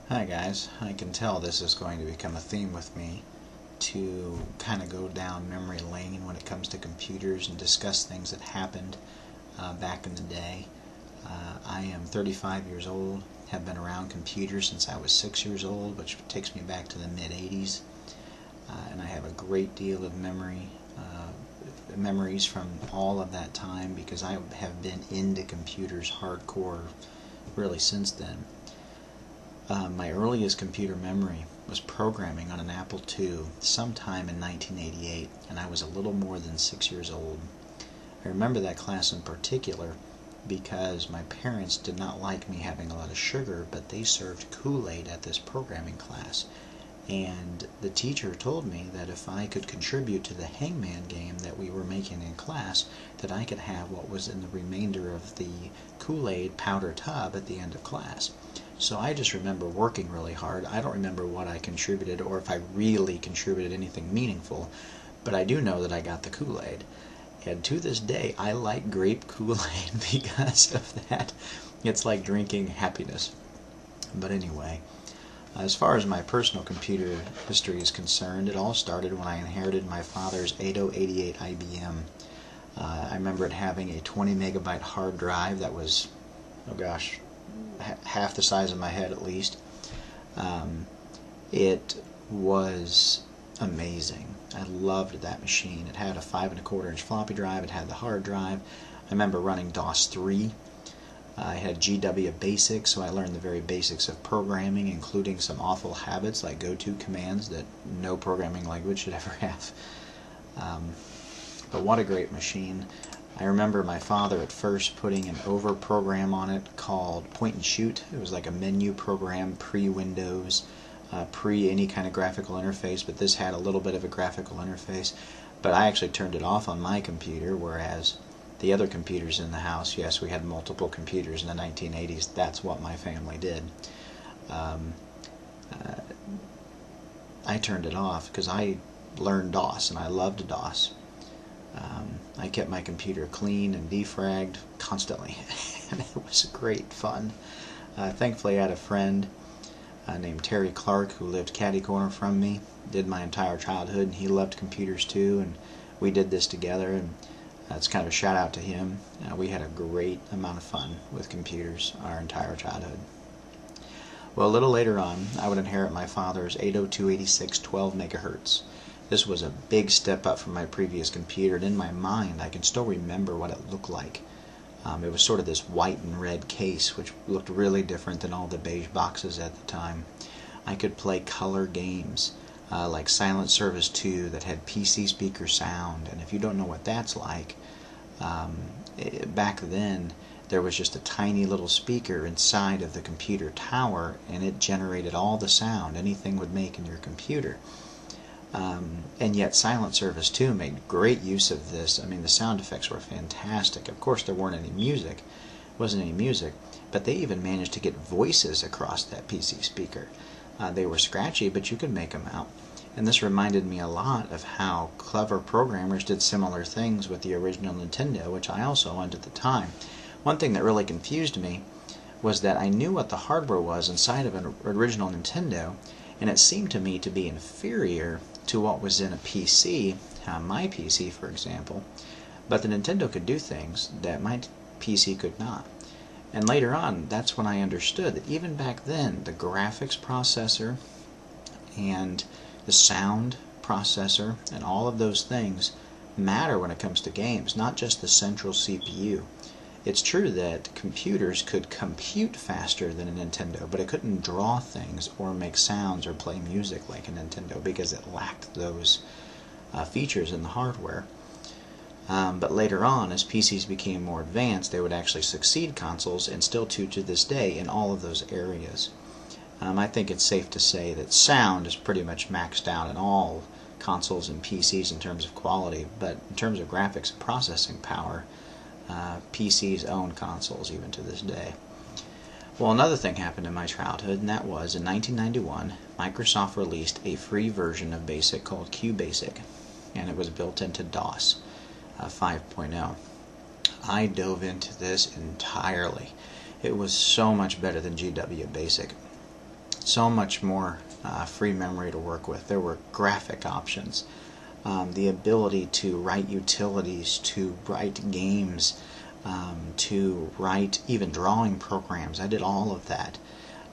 Hi guys, I can tell this is going to become a theme with me to kind of go down memory lane when it comes to computers and discuss things that happened back in the day. I am 35 years old, have been around computers since I was 6 years old, which takes me back to the mid-80s, and I have a great deal of memories from all of that time because I have been into computers hardcore really since then. My earliest computer memory was programming on an Apple II sometime in 1988, and I was a little more than 6 years old. I remember that class in particular because my parents did not like me having a lot of sugar, but they served Kool-Aid at this programming class. And the teacher told me that if I could contribute to the Hangman game that we were making in class, that I could have what was in the remainder of the Kool-Aid powder tub at the end of class. So I just remember working really hard. I don't remember what I contributed or if I really contributed anything meaningful, but I do know that I got the Kool-Aid. And to this day, I like grape Kool-Aid because of that. It's like drinking happiness. But anyway, as far as my personal computer history is concerned, it all started when I inherited my father's 8088 IBM. I remember it having a 20 megabyte hard drive that was, oh gosh, half the size of my head at least. It was amazing. I loved that machine. It had a 5 1/4 inch floppy drive. It had the hard drive. I remember running DOS 3. I had GW Basic, so I learned the very basics of programming, including some awful habits like go-to commands that no programming language should ever have. But what a great machine. I remember my father at first putting an over program on it called Point and Shoot. It was like a menu program pre-Windows, pre any kind of graphical interface, but this had a little bit of a graphical interface. But I actually turned it off on my computer, whereas the other computers in the house, yes, we had multiple computers in the 1980s. That's what my family did. I turned it off because I learned DOS, and I loved DOS. I kept my computer clean and defragged constantly, and it was great fun. Thankfully, I had a friend named Terry Clark who lived catty corner from me, did my entire childhood, and he loved computers too, and we did this together, and it's kind of a shout out to him. We had a great amount of fun with computers our entire childhood. Well, a little later on, I would inherit my father's 80286 12 megahertz. This was a big step up from my previous computer, and in my mind I can still remember what it looked like. It was sort of this white and red case, which looked really different than all the beige boxes at the time. I could play color games like Silent Service 2 that had PC speaker sound, and if you don't know what that's like, back then there was just a tiny little speaker inside of the computer tower, and it generated all the sound anything would make in your computer. And yet Silent Service 2 made great use of this. I mean, the sound effects were fantastic. Of course, there wasn't any music, but they even managed to get voices across that PC speaker. They were scratchy, but you could make them out. And this reminded me a lot of how clever programmers did similar things with the original Nintendo, which I also owned at the time. One thing that really confused me was that I knew what the hardware was inside of an original Nintendo, and it seemed to me to be inferior to what was in a PC, my PC for example, but the Nintendo could do things that my PC could not. And later on, that's when I understood that even back then, the graphics processor and the sound processor and all of those things matter when it comes to games, not just the central CPU. It's true that computers could compute faster than a Nintendo, but it couldn't draw things or make sounds or play music like a Nintendo because it lacked those features in the hardware. But later on, as PCs became more advanced, they would actually succeed consoles, and still to this day, in all of those areas. I think it's safe to say that sound is pretty much maxed out in all consoles and PCs in terms of quality, but in terms of graphics and processing power, PCs own consoles even to this day. Well, another thing happened in my childhood, and that was in 1991, Microsoft released a free version of BASIC called QBasic, and it was built into DOS 5.0. I dove into this entirely. It was so much better than GW Basic. so much more free memory to work with. There were graphic options, the ability to write utilities, to write games, to write even drawing programs. I did all of that.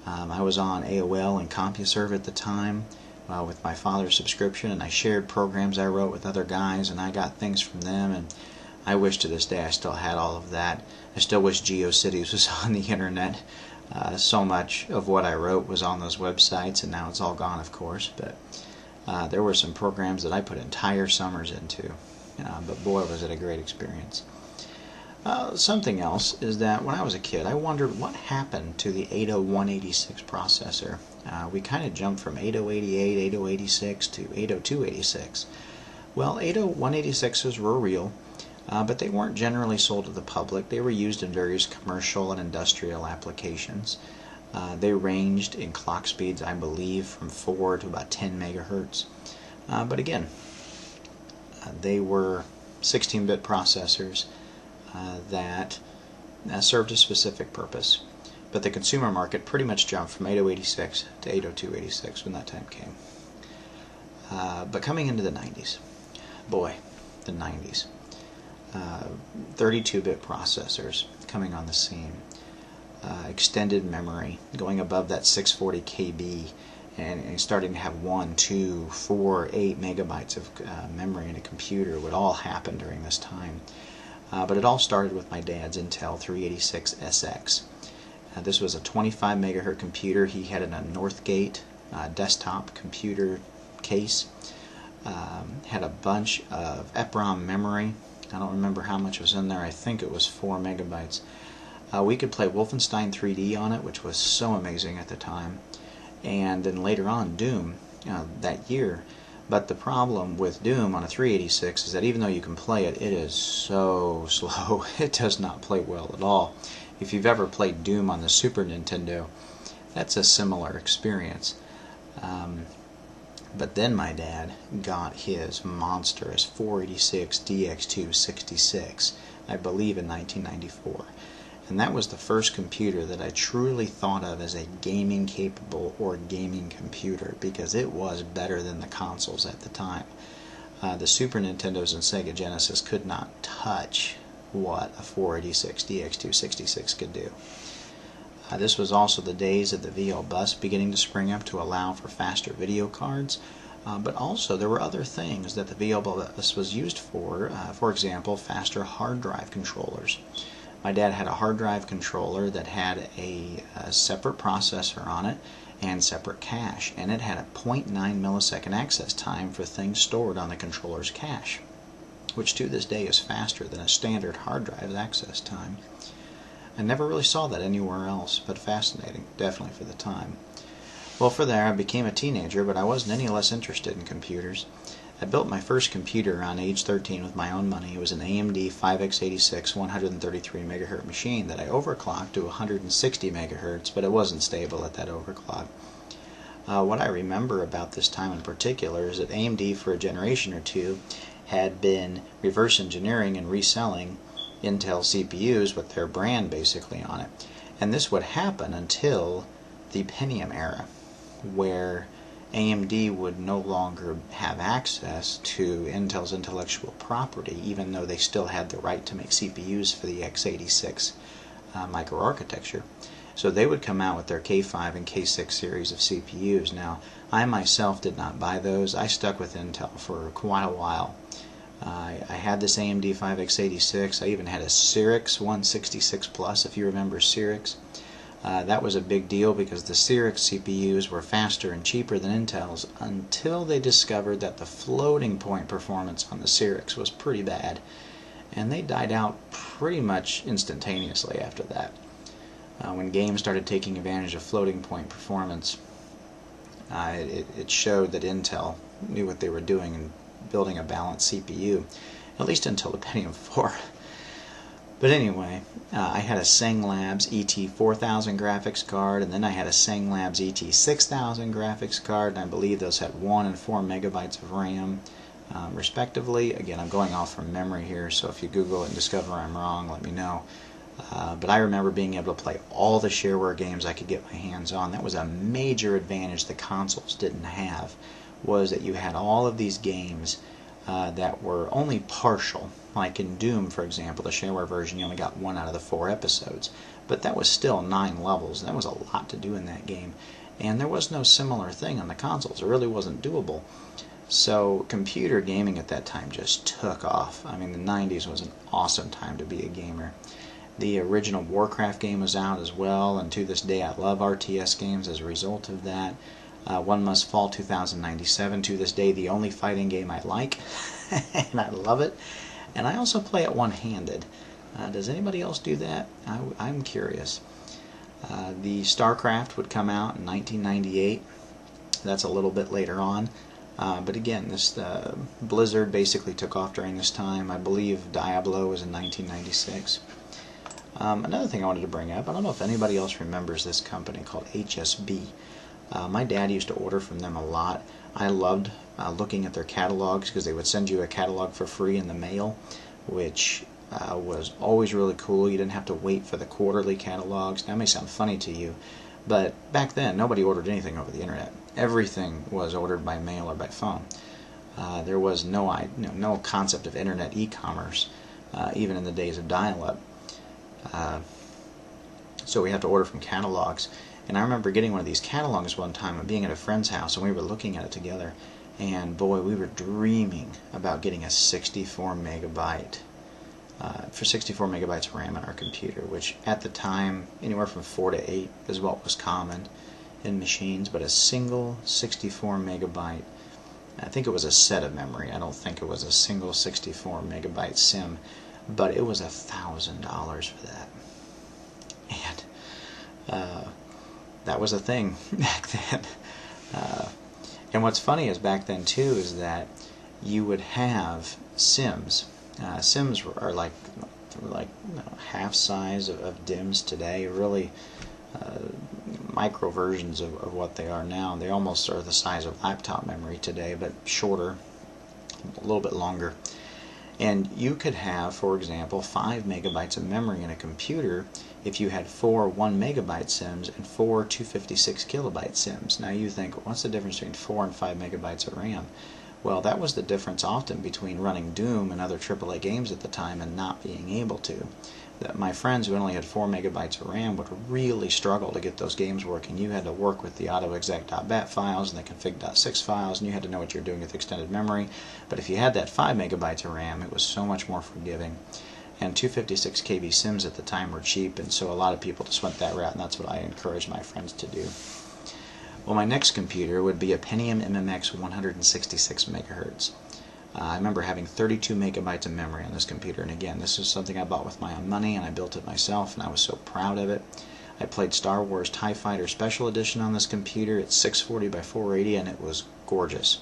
I was on AOL and CompuServe at the time with my father's subscription, and I shared programs I wrote with other guys, and I got things from them, and I wish to this day I still had all of that. I still wish GeoCities was on the internet. So much of what I wrote was on those websites, and now it's all gone, of course, but there were some programs that I put entire summers into, but boy was it a great experience. Something else is that when I was a kid, I wondered what happened to the 80186 processor. We kind of jumped from 8088, 8086 to 80286. Well, 80186s were real, but they weren't generally sold to the public. They were used in various commercial and industrial applications. They ranged in clock speeds, I believe, from 4 to about 10 megahertz. But again, they were 16-bit processors that served a specific purpose. But the consumer market pretty much jumped from 8086 to 80286 when that time came. But coming into the 90s, boy, the 90s. 32-bit processors coming on the scene. Extended memory, going above that 640 KB, and starting to have 1, 2, 4, 8 megabytes of memory in a computer would all happen during this time. But it all started with my dad's Intel 386SX. This was a 25 megahertz computer. He had it in a Northgate desktop computer case. Had a bunch of EPROM memory. I don't remember how much was in there. I think it was 4 megabytes. We could play Wolfenstein 3D on it, which was so amazing at the time. And then later on, Doom that year. But the problem with Doom on a 386 is that even though you can play it, it is so slow. It does not play well at all. If you've ever played Doom on the Super Nintendo, that's a similar experience. But then my dad got his monstrous 486 DX266, I believe in 1994. And that was the first computer that I truly thought of as a gaming capable or gaming computer, because it was better than the consoles at the time. The Super Nintendos and Sega Genesis could not touch what a 486 DX266 could do. This was also the days of the VL bus beginning to spring up to allow for faster video cards. But also there were other things that the VL bus was used for example, faster hard drive controllers. My dad had a hard drive controller that had a separate processor on it and separate cache, and it had a 0.9 millisecond access time for things stored on the controller's cache, which to this day is faster than a standard hard drive's access time. I never really saw that anywhere else, but fascinating, definitely for the time. Well, for there I became a teenager, but I wasn't any less interested in computers. I built my first computer around age 13 with my own money. It was an AMD 5x86 133 megahertz machine that I overclocked to 160 megahertz, but it wasn't stable at that overclock. What I remember about this time in particular is that AMD for a generation or two had been reverse engineering and reselling Intel CPUs with their brand basically on it. And this would happen until the Pentium era, where AMD would no longer have access to Intel's intellectual property, even though they still had the right to make CPUs for the x86 microarchitecture. So they would come out with their K5 and K6 series of CPUs. Now, I myself did not buy those. I stuck with Intel for quite a while. I had this AMD 5x86. I even had a Cyrix 166 Plus, if you remember Cyrix. That was a big deal because the Cyrix CPUs were faster and cheaper than Intel's until they discovered that the floating point performance on the Cyrix was pretty bad. And they died out pretty much instantaneously after that. When games started taking advantage of floating point performance, it showed that Intel knew what they were doing in building a balanced CPU, at least until the Pentium 4. But anyway, I had a Sanglabs ET4000 graphics card, and then I had a Sanglabs ET6000 graphics card, and I believe those had 1 and 4 megabytes of RAM, respectively. Again, I'm going off from memory here, so if you Google it and discover I'm wrong, let me know. But I remember being able to play all the shareware games I could get my hands on. That was a major advantage the consoles didn't have, was that you had all of these games that were only partial. Like in Doom, for example, the shareware version, you only got 1 out of the 4 episodes. But that was still 9 levels. That was a lot to do in that game. And there was no similar thing on the consoles. It really wasn't doable. So computer gaming at that time just took off. I mean, the 90s was an awesome time to be a gamer. The original Warcraft game was out as well, and to this day I love RTS games as a result of that. One Must Fall 2097, to this day the only fighting game I like, and I love it. And I also play it one-handed. Does anybody else do that? I'm curious. The StarCraft would come out in 1998. That's a little bit later on. But again, this Blizzard basically took off during this time. I believe Diablo was in 1996. Another thing I wanted to bring up, I don't know if anybody else remembers this company called HSB. My dad used to order from them a lot. I loved looking at their catalogs because they would send you a catalog for free in the mail, which was always really cool. You didn't have to wait for the quarterly catalogs. That may sound funny to you, but back then nobody ordered anything over the internet. Everything was ordered by mail or by phone. There was no concept of internet e-commerce, even in the days of dial-up. So we had to order from catalogs. And I remember getting one of these catalogs one time and being at a friend's house, and we were looking at it together. And boy, we were dreaming about getting a 64 megabyte for 64 megabytes of RAM in our computer, which at the time, anywhere from 4 to 8 is what was common in machines. But a single 64 megabyte, I think it was a set of memory. I don't think it was a single 64 megabyte sim, but it was $1,000 for that. And that was a thing back then. And what's funny is back then too is that you would have Sims. Sims are like half size of DIMMs today, really micro versions of what they are now. They almost are the size of laptop memory today, but shorter, a little bit longer. And you could have, for example, 5 megabytes of memory in a computer if you had 4 1 megabyte Sims and 4 256 kilobyte Sims. Now you think, what's the difference between 4 and 5 megabytes of RAM? Well, that was the difference often between running Doom and other AAA games at the time and not being able to. My friends who only had 4 megabytes of RAM would really struggle to get those games working. You had to work with the autoexec.bat files and the config.6 files, and you had to know what you're doing with extended memory. But if you had that 5 megabytes of RAM, it was so much more forgiving. And 256 KB Sims at the time were cheap, and so a lot of people just went that route, and that's what I encouraged my friends to do. Well, my next computer would be a Pentium MMX 166 megahertz. I remember having 32 megabytes of memory on this computer, and again, this is something I bought with my own money, and I built it myself, and I was so proud of it. I played Star Wars TIE Fighter Special Edition on this computer. It's 640 by 480, and it was gorgeous.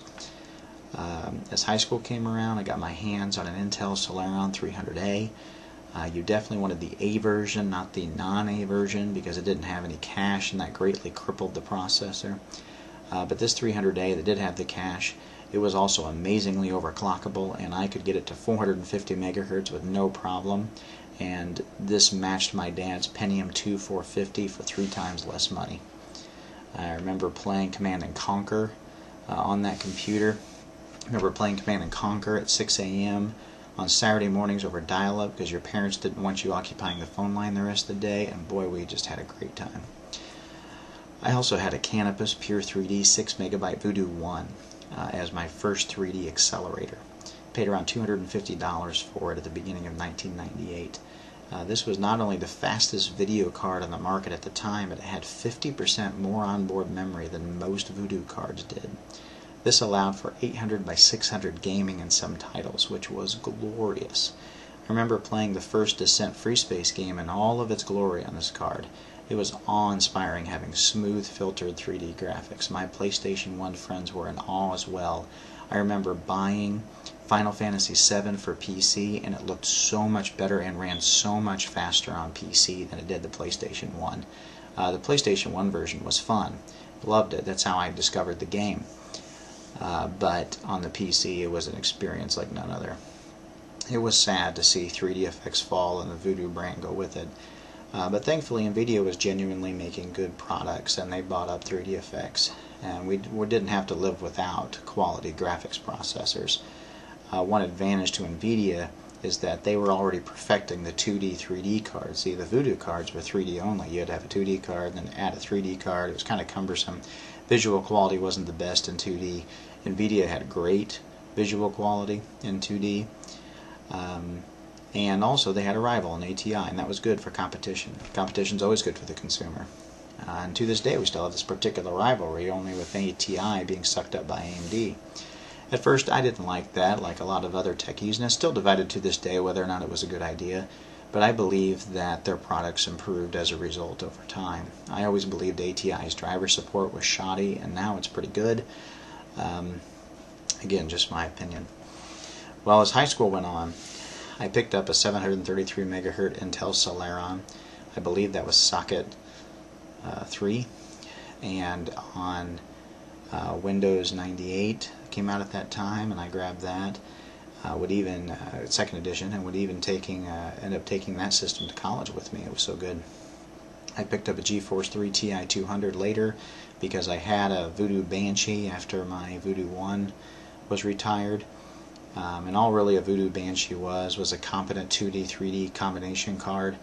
As high school came around, I got my hands on an Intel Celeron 300A. You definitely wanted the A version, not the non-A version, because it didn't have any cache, and that greatly crippled the processor. But this 300A that did have the cache, it was also amazingly overclockable, and I could get it to 450 megahertz with no problem. And this matched my dad's Pentium 2 450 for 3 times less money. I remember playing Command & Conquer on that computer. I remember playing Command & Conquer at 6 a.m. on Saturday mornings over dial-up because your parents didn't want you occupying the phone line the rest of the day, and boy, we just had a great time. I also had a Canopus Pure 3D 6 megabyte Voodoo 1 as my first 3D accelerator. Paid around $250 for it at the beginning of 1998. This was not only the fastest video card on the market at the time, but it had 50% more onboard memory than most Voodoo cards did. This allowed for 800 by 600 gaming in some titles, which was glorious. I remember playing the first Descent Free Space game in all of its glory on this card. It was awe-inspiring having smooth filtered 3D graphics. My PlayStation 1 friends were in awe as well. I remember buying Final Fantasy VII for PC, and it looked so much better and ran so much faster on PC than it did the PlayStation 1. The PlayStation 1 version was fun. Loved it. That's how I discovered the game. But on the PC, it was an experience like none other. it was sad to see 3DFX fall and the Voodoo brand go with it. But thankfully NVIDIA was genuinely making good products, and they bought up 3DFX, and we didn't have to live without quality graphics processors. One advantage to NVIDIA is that they were already perfecting the 2D, 3D cards. See, the Voodoo cards were 3D only. You had to have a 2D card and then add a 3D card. It was kind of cumbersome. Visual quality wasn't the best in 2D. NVIDIA had great visual quality in 2D. And also they had a rival in ATI, and that was good for competition. Competition's always good for the consumer. And to this day we still have this particular rivalry, only with ATI being sucked up by AMD. At first I didn't like that, like a lot of other techies, and it's still divided to this day whether or not it was a good idea, but I believe that their products improved as a result over time. I always believed ATI's driver support was shoddy, and now it's pretty good. Again, just my opinion. Well, as high school went on, I picked up a 733 megahertz Intel Celeron. I believe that was socket 3, and on Windows 98 came out at that time, and I grabbed that. Would even second edition, and would even end up taking that system to college with me. It was so good. I picked up a GeForce 3 Ti 200 later because I had a Voodoo Banshee after my Voodoo 1 was retired. And all really a Voodoo Banshee was a competent 2D, 3D combination card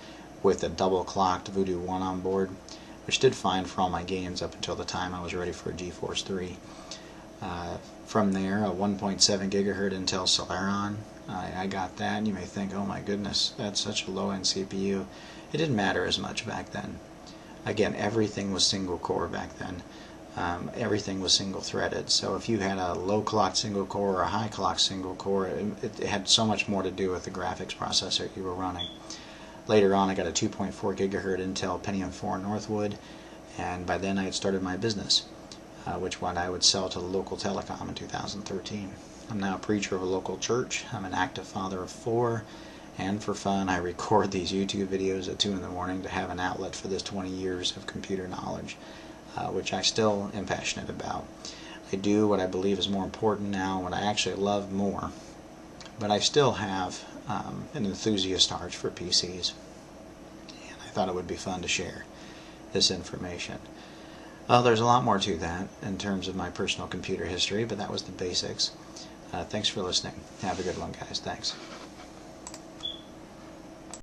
with a double-clocked Voodoo 1 on board, which did fine for all my games up until the time I was ready for a GeForce 3. From there, a 1.7 gigahertz Intel Celeron. I got that, and you may think, oh my goodness, that's such a low-end CPU. It didn't matter as much back then. Again, everything was single core back then. Everything was single threaded, so if you had a low clock single core or a high clock single core, it had so much more to do with the graphics processor you were running. Later on I got a 2.4 gigahertz Intel Pentium 4 Northwood, and by then I had started my business, which one I would sell to the local telecom in 2013. I'm now a preacher of a local church. I'm an active father of 4, and for fun I record these YouTube videos at 2 in the morning to have an outlet for this 20 years of computer knowledge. Which I still am passionate about. I do what I believe is more important now, what I actually love more, but I still have an enthusiast heart for PCs, and I thought it would be fun to share this information. Well, there's a lot more to that in terms of my personal computer history, but that was the basics. Thanks for listening. Have a good one, guys. Thanks.